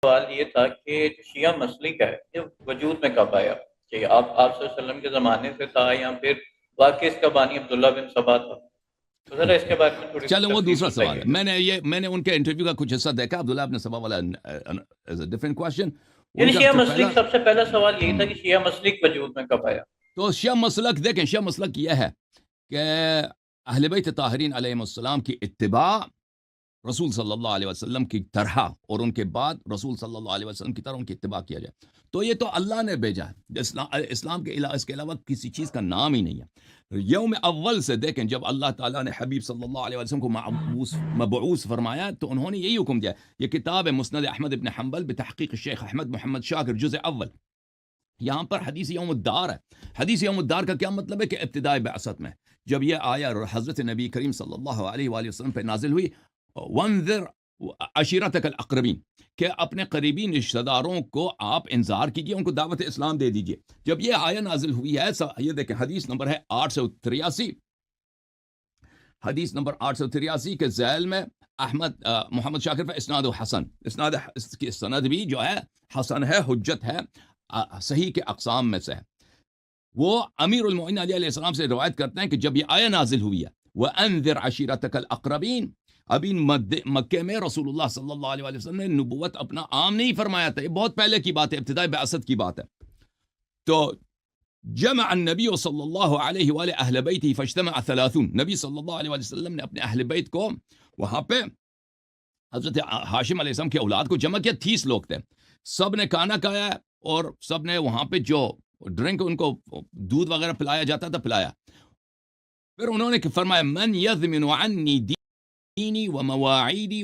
سوال یہ تھا کہ جو شیعہ مسلک ہے یہ وجود میں کب آیا؟ کہ آپ صلی اللہ علیہ وسلم کے زمانے سے تھا یا پھر واقعی اس کا بانی عبداللہ بن سبا تھا؟ تو ذرا اس کے بارے میں تھوڑی سی چلو وہ تفصیل دوسرا سوال ہے. بتائیے. میں نے ان کے انٹرویو کا کچھ حصہ دیکھا. عبداللہ ابن سبا والا ڈفرنٹ کوشچن. ان یعنی کا شیعہ جو پہلا مسلک سب سے پہلا سوال یہی تھا کہ شیعہ مسلک وجود میں کب آیا؟ تو شیعہ مسلک دیکھیں، شیعہ مسلک یہ ہے کہ اہل بیت طاہرین علیہم السلام کی اتباع رسول صلی اللہ علیہ وسلم کی طرح اور ان کے بعد رسول صلی اللہ علیہ وسلم کی طرح ان کی اتباع کیا جائے. تو یہ تو اللہ نے بھیجا ہے. اسلام کے علاوہ، اس کے علاوہ کسی چیز کا نام ہی نہیں ہے. یوم اول سے دیکھیں جب اللہ تعالیٰ نے حبیب صلی اللہ علیہ وسلم کو مبعوث فرمایا تو انہوں نے یہی حکم دیا. یہ کتاب ہے مسند احمد ابن حنبل بتحقیق الشیخ احمد محمد شاکر، جزء اول. یہاں پر حدیث یوم الدار ہے. حدیث یوم الدار کا کیا مطلب ہے؟ کہ ابتدائی بعثت میں جب یہ آیا حضرت نبی کریم صلی اللہ علیہ وآلہ وسلم پہ نازل ہوئی، وانذر عشیرتک الاقربین، کہ اپنے قریبی رشتہ داروں کو آپ انذار کیجئے، ان کو دعوت اسلام دے دیجئے. جب یہ آیہ نازل ہوئی ہے، یہ دیکھیں حدیث نمبر ہے 883، حدیث نمبر 883 کے ذیل میں احمد محمد شاکر پر اسناد و حسن، اس کی سند بھی جو ہے حسن ہے، حجت ہے، صحیح کے اقسام میں سے ہے. وہ امیر المؤمنین علیہ السلام سے روایت کرتے ہیں کہ جب یہ آیہ نازل ہوئی ہے وَأَنذِرْ عَشِيرَتَكَ الْأَقْرَبِينَ، ابھی مکے میں رسول اللہ صلی اللہ علیہ وسلم نے نبوت اپنا عام نہیں فرمایا تھا. یہ بہت پہلے کی بات ہے، ابتدائی بعثت کی بات ہے. تو جمع النبی صلی اللہ علیہ وآلہ اہل بیتی فاجتمع 30، نبی صلی اللہ علیہ وسلم نے اپنے اہل بیت کو وہاں پہ حضرت ہاشم علیہ السلام کی اولاد کو جمع کیا. 30 لوگ تھے، سب نے کھانا کھایا اور سب نے وہاں پہ جو ڈرنک ان کو دودھ وغیرہ پلایا جاتا تھا پلایا. پھر انہوں نے فرمایا من یضمن عنی دینی ومواعیدی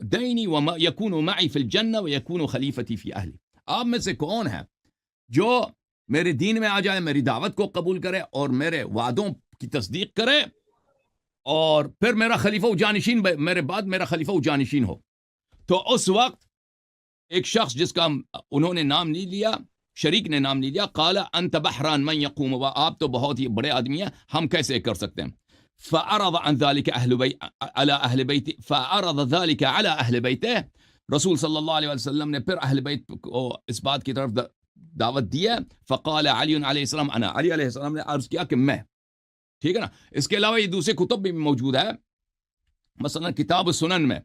دینی یکون معی فی الجنہ ویکون خلیفتی فی اہلی. آپ میں سے کون ہے جو میرے دین میں آ جائے، میری دعوت کو قبول کرے اور میرے وعدوں کی تصدیق کرے اور پھر میرا خلیفہ و جانشین، میرے بعد میرا خلیفہ و جانشین ہو. تو اس وقت ایک شخص جس کا انہوں نے نام نہیں لیا، شریک نے نام نہیں لیا، قال انت بحران من یقوم، و آپ تو بہت ہی بڑے آدمی ہیں، ہم کیسے کر سکتے ہیں. فعرض عن ذلك اہل بیت فعرض ذلك على اہل بیت، رسول صلی اللہ علیہ وسلم نے پھر اہل بیت کو اس بات کی طرف دعوت دی ہے. فقال علی علیہ السلام انا، علی علیہ السلام نے عرض کیا کہ میں. ٹھیک ہے نا. اس کے علاوہ یہ دوسرے کتب بھی موجود ہے، مثلا کتاب السنن میں،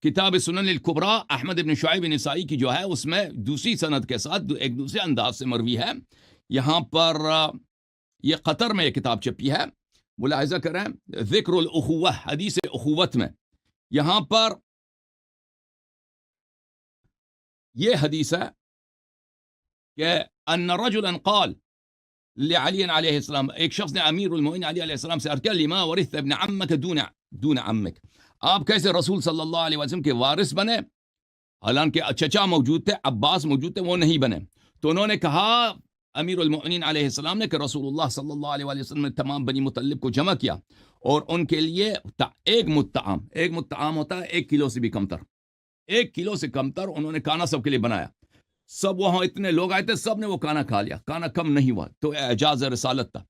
کتاب سنن الکبریٰ احمد ابن شعیب نسائی کی جو ہے، اس میں دوسری سند کے ساتھ ایک دوسرے انداز سے مروی ہے. یہاں پر یہ قطر میں یہ کتاب چھپی ہے، ملاحظہ کریں، ذکر الاخوہ، حدیث اخوت میں یہاں پر یہ حدیث ہے کہ ان رجلا قال لعلی علیہ السلام، ایک شخص نے امیر المؤمنین علی علیہ السلام سے عرض کیا لما ورثت ابن عمک دون عمک، آپ کیسے رسول صلی اللہ علیہ وسلم کے وارث بنے حالانکہ چچا موجود تھے، عباس موجود تھے، وہ نہیں بنے. تو انہوں نے کہا امیر المؤمنین علیہ السلام نے کہ رسول اللہ صلی اللہ علیہ وسلم نے تمام بنی مطلب کو جمع کیا اور ان کے لیے ایک متعام ہوتا ہے 1 کلو سے بھی کم تر، 1 کلو سے کم تر انہوں نے کھانا سب کے لیے بنایا. سب وہاں اتنے لوگ آئے تھے، سب نے وہ کھانا کھا لیا، کھانا کم نہیں ہوا. تو اعجاز رسالت تھا.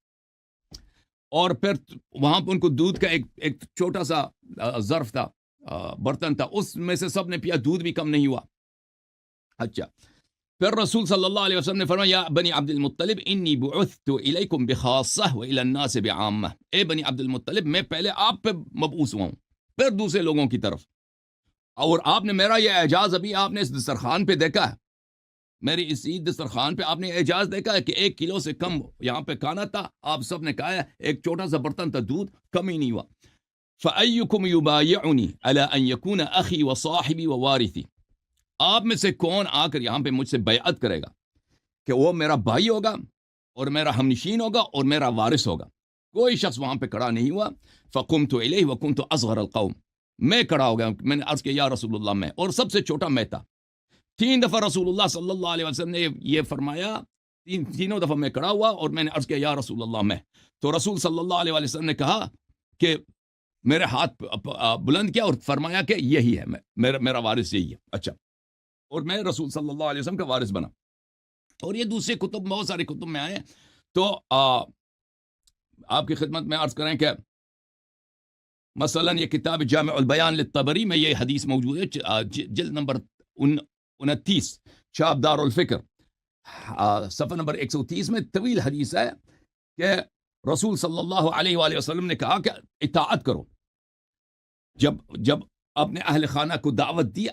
اور پھر وہاں پہ ان کو دودھ کا ایک چھوٹا سا ظرف تھا، برتن تھا، اس میں سے سب نے پیا، دودھ بھی کم نہیں ہوا. اچھا، پھر رسول صلی اللہ علیہ وسلم نے فرمایا یا بنی عبد المطلب انی بعثت الیکم بخاصہ والی الناس بعامہ، اے بنی عبد المطلب میں پہلے آپ پہ مبعوث ہوا ہوں پھر دوسرے لوگوں کی طرف. اور آپ نے میرا یہ اعجاز ابھی آپ نے اس دسترخوان پہ دیکھا ہے، میری اس عید دسترخوان پہ آپ نے اعجاز دیکھا ہے کہ 1 کلو سے کم یہاں پہ کھانا تھا، آپ سب نے کہا ہے، ایک چھوٹا سا برتن تھا، دودھ کم ہی نہیں ہوا. فَأَيُّكُمْ يُبَايِعُنِي عَلَىٰ أَن يَكُونَ أَخِي وَصَاحِبِي وَوَارِثِي، آپ میں سے کون آ کر یہاں پہ مجھ سے بیعت کرے گا کہ وہ میرا بھائی ہوگا اور میرا ہمنشین ہوگا اور میرا وارث ہوگا. کوئی شخص وہاں پہ کھڑا نہیں ہوا. فَقُمْتُ إِلَيْهِ وَكُنْتُ أَصْغَرَ الْقَوْمِ، میں کھڑا ہو گیا، میں نے عرض کیا یا رسول اللہ میں، اور سب سے چھوٹا میں تھا. 3 دفعہ رسول اللہ صلی اللہ علیہ وسلم نے یہ فرمایا، تینوں دفعہ میں کھڑا ہوا اور میں نے عرض کیا یا رسول اللہ میں. تو رسول صلی اللہ علیہ وسلم نے کہا کہ میرے ہاتھ بلند کیا اور فرمایا کہ یہی ہے، میرا وارث یہی ہے. اچھا، اور میں رسول صلی اللہ علیہ وسلم کا وارث بنا. اور یہ دوسرے کتب، بہت سارے کتب میں آئے ہیں. تو آپ کی خدمت میں عرض کریں کہ مثلا یہ کتاب جامع البیان للطبری میں یہ حدیث موجود ہے، جلد نمبر 29 چھاپ دار الفکر صفحہ نمبر 130 میں طویل حدیث ہے کہ رسول صلی اللہ علیہ وآلہ وسلم نے کہا کہ اطاعت کرو. جب اپنے اہل خانہ کو دعوت دی،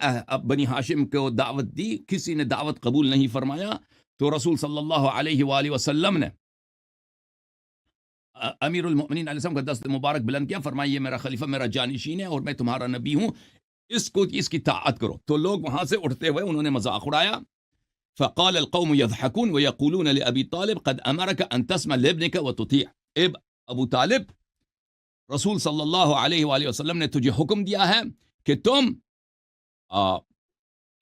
بنی ہاشم کو دعوت دی، کسی نے دعوت قبول نہیں فرمایا، تو رسول صلی اللہ علیہ وآلہ وسلم نے امیر المؤمنین علیہ السلام کا دست مبارک بلند کیا، فرمایا یہ میرا خلیفہ، میرا جانشین ہے اور میں تمہارا نبی ہوں، اس کی طاعت کرو. تو لوگ وہاں سے اٹھتے ہوئے انہوں نے مذاق اڑایا. فقال القوم يضحكون ويقولون لأبي طالب قد أمرك أن تسمع لابنك وتطيع. ابو طالب، رسول صلی اللہ علیہ وآلہ وسلم نے تجھے حکم دیا ہے کہ تم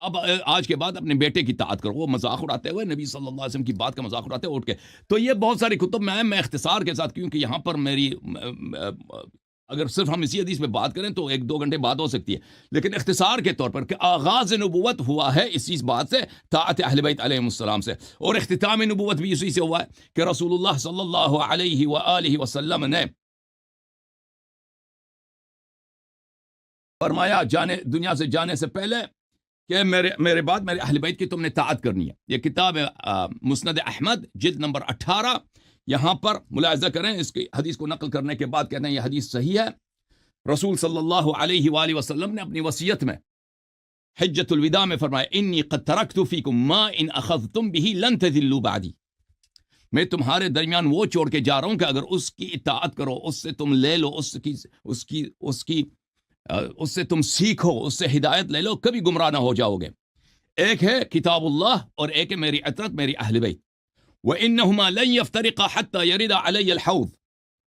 اب آج کے بعد اپنے بیٹے کی طاعت کرو. وہ مذاق اڑاتے ہوئے نبی صلی اللہ علیہ وسلم کی بات کا مذاق اڑاتے ہوئے اٹھ کے. تو یہ بہت ساری کتب میں اختصار کے ساتھ، کیونکہ یہاں پر میری اگر صرف ہم اسی حدیث پہ بات کریں تو 1-2 گھنٹے بات ہو سکتی ہے، لیکن اختصار کے طور پر کہ آغاز نبوت ہوا ہے اسی بات سے، طاعت اہل بیت علیہ السلام سے، اور اختتام نبوت بھی اسی سے ہوا ہے کہ رسول اللہ صلی اللہ علیہ وآلہ وسلم نے فرمایا دنیا سے جانے سے پہلے کہ میرے بعد میرے اہل بیت کی تم نے طاعت کرنی ہے. یہ کتاب ہے مسند احمد جلد نمبر 18. یہاں پر ملاحظہ کریں، اس کی حدیث کو نقل کرنے کے بعد کہتے ہیں یہ حدیث صحیح ہے. رسول صلی اللہ علیہ وآلہ وسلم نے اپنی وصیت میں حجۃ الوداع میں فرمایا انی قد ترکت فیکم ما ان اخذتم به لن تذلوا بعدی. میں تمہارے درمیان وہ چھوڑ کے جا رہا ہوں کہ اگر اس کی اطاعت کرو، اس سے تم لے لو، اس سے تم سیکھو، اس سے ہدایت لے لو، کبھی گمراہ نہ ہو جاؤ گے. ایک ہے کتاب اللہ اور ایک ہے میری عطرت، میری اہل بیت. وَإِنَّهُمَا لَن يَفْتَرِقَا حَتَّى يَرِدَ عَلَيَّ الْحَوْض.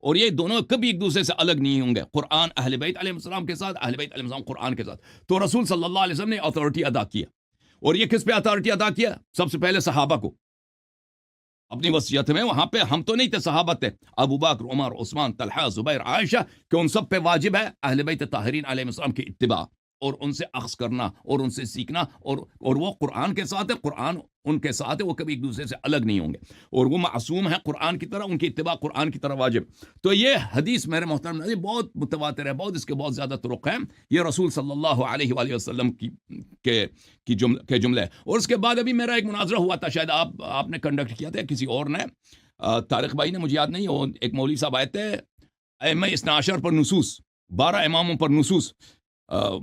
اور یہ دونوں کبھی ایک دوسرے سے الگ نہیں ہوں گے، قرآن اہل بیت علیہ السلام کے ساتھ، اہل بیت علیہ السلام قرآن کے ساتھ. تو رسول صلی اللہ علیہ وسلم نے اتھارٹی ادا کیا. اور یہ کس پہ اتھارٹی ادا کیا؟ سب سے پہلے صحابہ کو. اپنی وصیت میں وہاں پہ ہم تو نہیں تھے، صحابہ تھے، ابو بکر، عمر، عثمان، طلحہ، زبیر، عائشہ، کہ ان سب پہ واجب ہے اہل بیت طاہرین علیہ السلام کی اتباع اور ان سے اخذ کرنا اور ان سے سیکھنا. اور وہ قرآن کے ساتھ ہے، قرآن ان کے ساتھ ہے، وہ کبھی ایک دوسرے سے الگ نہیں ہوں گے، اور وہ معصوم ہے قرآن کی طرح، ان کی اتباع قرآن کی طرح واجب. تو یہ حدیث میرے محترم ناظرین بہت متواتر ہے، اس کے بہت زیادہ طرق ہیں. یہ رسول صلی اللہ علیہ وآلہ وسلم کے جملے. اور اس کے بعد ابھی میرا ایک مناظرہ ہوا تھا، شاید آپ نے کنڈکٹ کیا تھا، کسی اور نے، طارق بھائی نے، مجھے یاد نہیں. وہ ایک مولوی صاحب آئے تھے، ائمہ اثنا عشر پر نصوص، 12 اماموں پر نصوص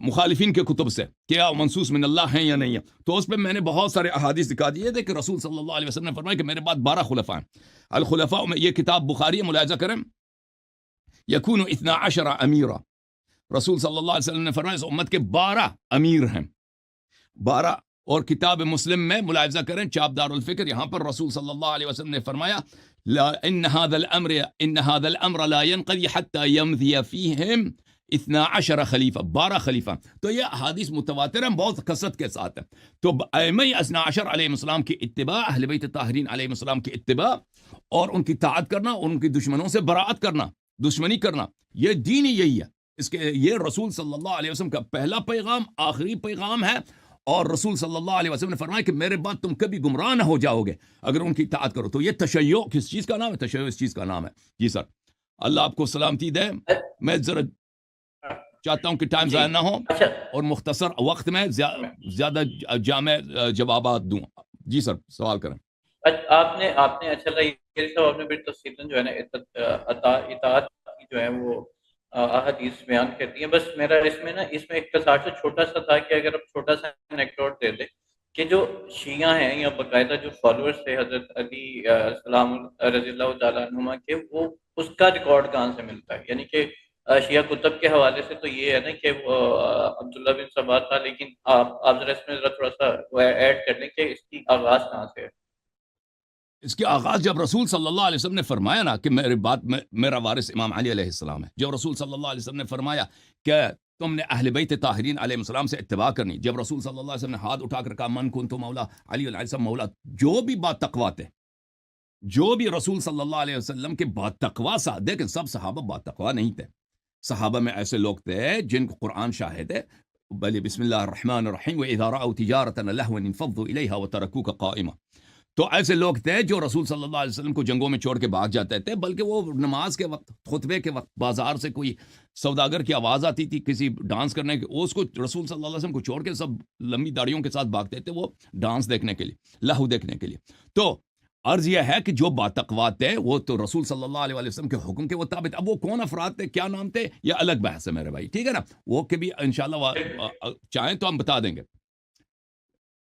مخالفین کے کتب سے، کیا منصوص من اللہ ہیں یا نہیں ہے. تو اس پہ میں نے بہت سارے احادیث دکھا دیے تھے کہ رسول صلی اللہ علیہ وسلم نے فرمایا کہ میرے بعد 12 خلفاء ہیں. الخلفاء میں یہ کتاب بخاری ہے، ملاحظہ کریں، یکون 12 امیرا. رسول صلی اللہ علیہ وسلم نے فرمایا اس امت کے 12 امیر ہیں، 12. اور کتاب مسلم میں ملاحظہ کریں، چاپ دار الفکر، یہاں پر رسول صلی اللہ علیہ وسلم نے فرمایا ان هذا الامر لا ينقضي حتى يمضي فيهم 12 خلیفہ، 12 خلیفہ. تو یہ احادیث متواتر ہیں، بہت کثرت کے ساتھ ہے. تو ائمہ اثنا عشر علیہ السلام کی اتباع، اہل بیت طاہرین علیہ السلام کی اتباع اور ان کی طاعت کرنا اور ان کی دشمنوں سے براءت کرنا، دشمنی کرنا، یہ دین ہی یہی ہے. یہ رسول صلی اللہ علیہ وسلم کا پہلا پیغام، آخری پیغام ہے. اور رسول صلی اللہ علیہ وسلم نے فرمایا کہ میرے بعد تم کبھی گمراہ نہ ہو جاؤ گے اگر ان کی اطاعت کرو. تو یہ تشیع کس چیز کا نام ہے؟ تشیع اس چیز کا نام ہے. جی سر، اللہ آپ کو سلامتی دے. میں ذرا چاہتا ہوں کہ ٹائم ضائع نہ ہو اور مختصر وقت میں زیادہ جامع جوابات دوں. جی سر، سوال کریں. آپ نے اچھا صاحب آپ نے بڑی تفصیلاً جو ہے نا اطاعت کی جو ہے وہ احادیث بیان کرتی ہیں. بس میرا اس میں اختصار سے چھوٹا سا تھا کہ اگر آپ چھوٹا سا انیکڈوٹ دے دیں کہ جو شیعہ ہیں یا باقاعدہ جو فالوورز تھے حضرت علی السلام رضی اللہ تعالیٰ عنہما کے، وہ اس کا ریکارڈ کہاں سے ملتا ہے؟ یعنی کہ شیعہ کتب کے حوالے سے تو یہ ہے نا کہ وہ عبداللہ بن سبا تھا، لیکن آپ ذرا اس میں تھوڑا سا ایڈ کر لیں کہ اس کی آغاز کہاں سے ہے؟ اس کی آغاز جب رسول صلی اللہ علیہ وسلم نے فرمایا نا کہ میرے بعد میرا وارث امام علی علیہ السلام ہے. جب رسول صلی اللہ علیہ وسلم نے فرمایا کہ تم نے اہل بیت طاہرین علیہ السلام سے اتباع کرنی، جب رسول صلی اللہ علیہ وسلم نے ہاتھ اٹھا کر کہا من کنت مولا علی علیہ السلام مولا، جو بھی بات تقویٰ تھے، جو بھی رسول صلی اللہ علیہ وسلم کے بات تقویٰ سا، دیکھیں سب صحابہ بات تقویٰ نہیں تھے. صحابہ میں ایسے لوگ تھے جن کو قرآن شاہد ہے، بلی بسم اللہ الرحمن الرحیم وَإِذَا رَأَوْا تِجَارَةً لَهْوًا انفضوا إِلَيْهَا وَتَرَكُوكَ قَائِمًا. تو ایسے لوگ تھے جو رسول صلی اللہ علیہ وسلم کو جنگوں میں چھوڑ کے بھاگ جاتے تھے، بلکہ وہ نماز کے وقت، خطبے کے وقت بازار سے کوئی سوداگر کی آواز آتی تھی کسی ڈانس کرنے کی، اس کو رسول صلی اللہ علیہ وسلم کو چھوڑ کے سب لمبی داڑھیوں کے ساتھ بھاگتے تھے وہ ڈانس دیکھنے کے لیے، لہو دیکھنے کے لیے. تو عرض یہ ہے کہ جو باتقوا تھے وہ تو رسول صلی اللہ علیہ وسلم کے حکم کے مطابق. اب وہ کون افراد تھے، کیا نام تھے، یہ الگ بحث ہے میرے بھائی، ٹھیک ہے نا. وہ کہ بھی انشاءاللہ چاہیں تو ہم بتا دیں گے.